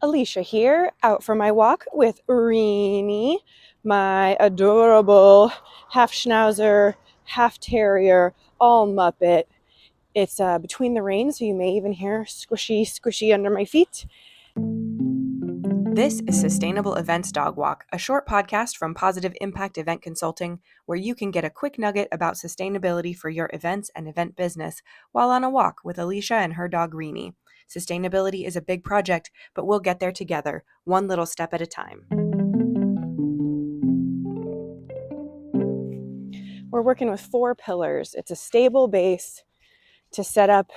Alicia here, out for my walk with Reenie, my adorable half schnauzer, half terrier, all muppet. It's between the reins, so you may even hear squishy, squishy under my feet. This is Sustainable Events Dog Walk, a short podcast from Positive Impact Event Consulting, where you can get a quick nugget about sustainability for your events and event business while on a walk with Alicia and her dog Reenie. Sustainability is a big project, but we'll get there together, one little step at a time. We're working with 4 pillars. It's a stable base to set up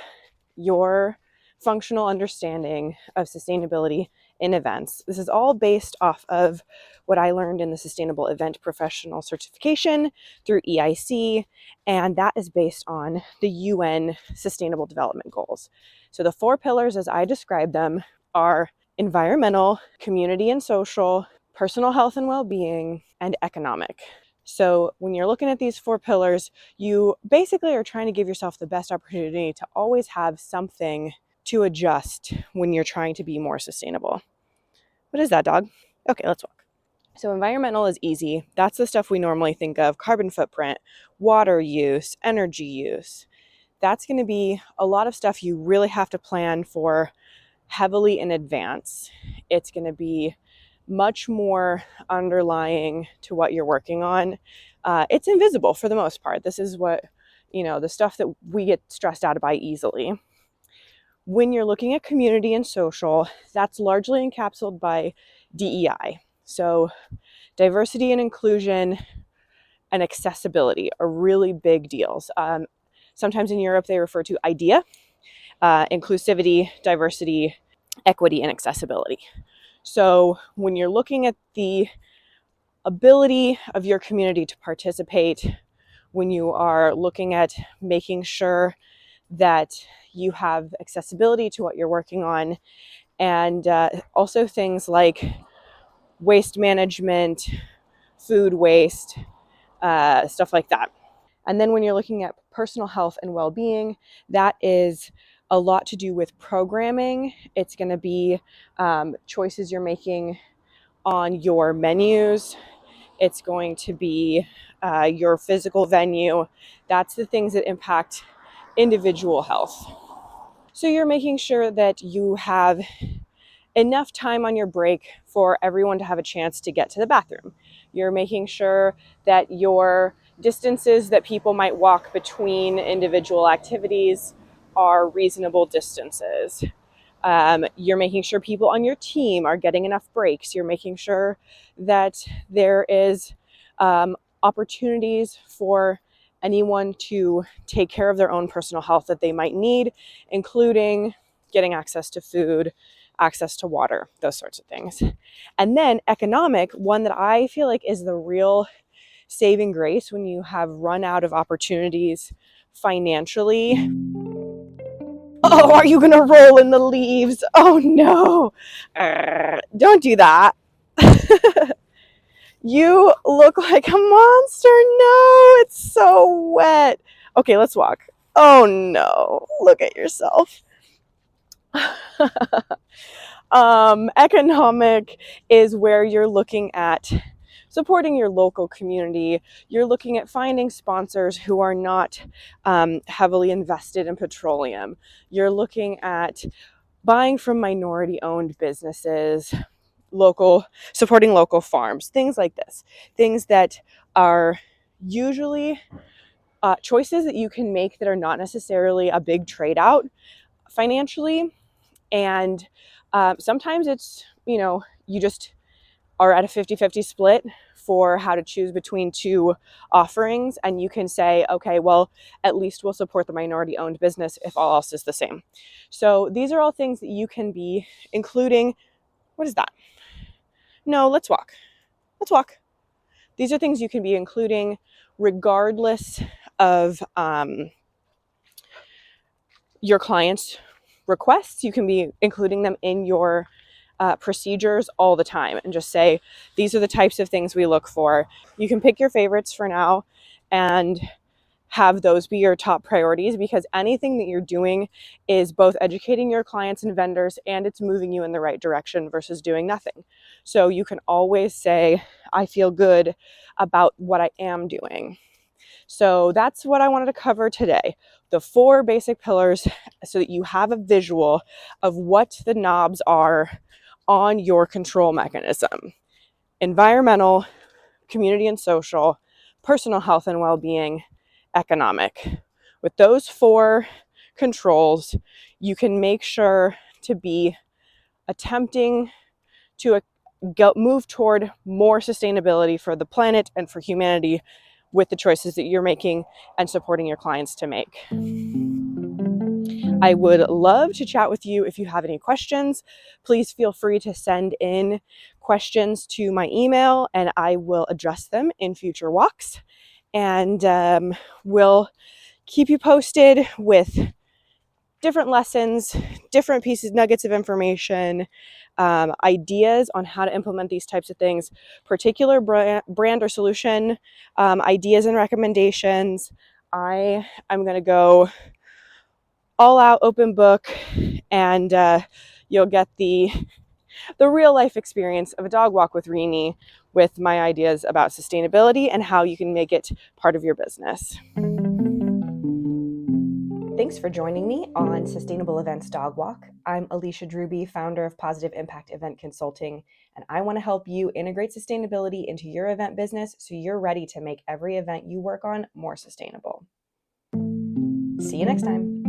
your functional understanding of sustainability in events. This is all based off of what I learned in the Sustainable Event Professional Certification through EIC, and that is based on the UN Sustainable Development Goals. So the 4 pillars as I describe them are environmental, community and social, personal health and well-being, and economic. So when you're looking at these 4 pillars, you basically are trying to give yourself the best opportunity to always have something to adjust when you're trying to be more sustainable. What is that, dog? Okay, let's walk. So environmental is easy. That's the stuff we normally think of: carbon footprint, water use, energy use. That's going to be a lot of stuff you really have to plan for heavily in advance. It's going to be much more underlying to what you're working on. It's invisible for the most part. This is what, the stuff that we get stressed out by easily. When you're looking at community and social, that's largely encapsulated by DEI. So diversity and inclusion and accessibility are really big deals. Sometimes in Europe, they refer to IDEA, inclusivity, diversity, equity, and accessibility. So when you're looking at the ability of your community to participate, when you are looking at making sure that you have accessibility to what you're working on, and also things like waste management, food waste, stuff like that. And then when you're looking at personal health and well-being, that is a lot to do with programming. It's going to be choices you're making on your menus. It's going to be your physical venue. That's the things that impact individual health. So you're making sure that you have enough time on your break for everyone to have a chance to get to the bathroom. You're making sure that your distances that people might walk between individual activities are reasonable distances. You're making sure people on your team are getting enough breaks. You're making sure that there is opportunities for anyone to take care of their own personal health that they might need, including getting access to food, access to water, those sorts of things. And then economic, one that I feel like is the real saving grace when you have run out of opportunities financially. Oh, are you going to roll in the leaves? Oh, no. Don't do that. You look like a monster. No, it's so wet. Okay, let's walk. Oh, no. Look at yourself. Economic is where you're looking at supporting your local community. You're looking at finding sponsors who are not heavily invested in petroleum. You're looking at buying from minority-owned businesses, supporting local farms, things like this. Things that are usually choices that you can make that are not necessarily a big trade-out financially. And sometimes it's, you just are at a 50-50 split for how to choose between 2 offerings. And you can say, okay, well, at least we'll support the minority owned business if all else is the same. So these are all things that you can be including. What is that? No, let's walk. Let's walk. These are things you can be including regardless of your client's requests. You can be including them in your procedures all the time and just say, these are the types of things we look for. You can pick your favorites for now and have those be your top priorities, because anything that you're doing is both educating your clients and vendors, and it's moving you in the right direction versus doing nothing. So you can always say, I feel good about what I am doing. So that's what I wanted to cover today. The 4 basic pillars, so that you have a visual of what the knobs are on your control mechanism: environmental, community and social, personal health and well-being, economic. With those 4 controls, you can make sure to be attempting to move toward more sustainability for the planet and for humanity with the choices that you're making and supporting your clients to make. I would love to chat with you. If you have any questions, please feel free to send in questions to my email and I will address them in future walks. And we'll keep you posted with different lessons, different pieces, nuggets of information, ideas on how to implement these types of things, particular brand or solution ideas and recommendations. I'm going to go all out, open book, and you'll get the real life experience of a dog walk with Rini, with my ideas about sustainability and how you can make it part of your business. Thanks for joining me on Sustainable Events Dog Walk. I'm Alicia Drewby, founder of Positive Impact Event Consulting, and I want to help you integrate sustainability into your event business so you're ready to make every event you work on more sustainable. See you next time.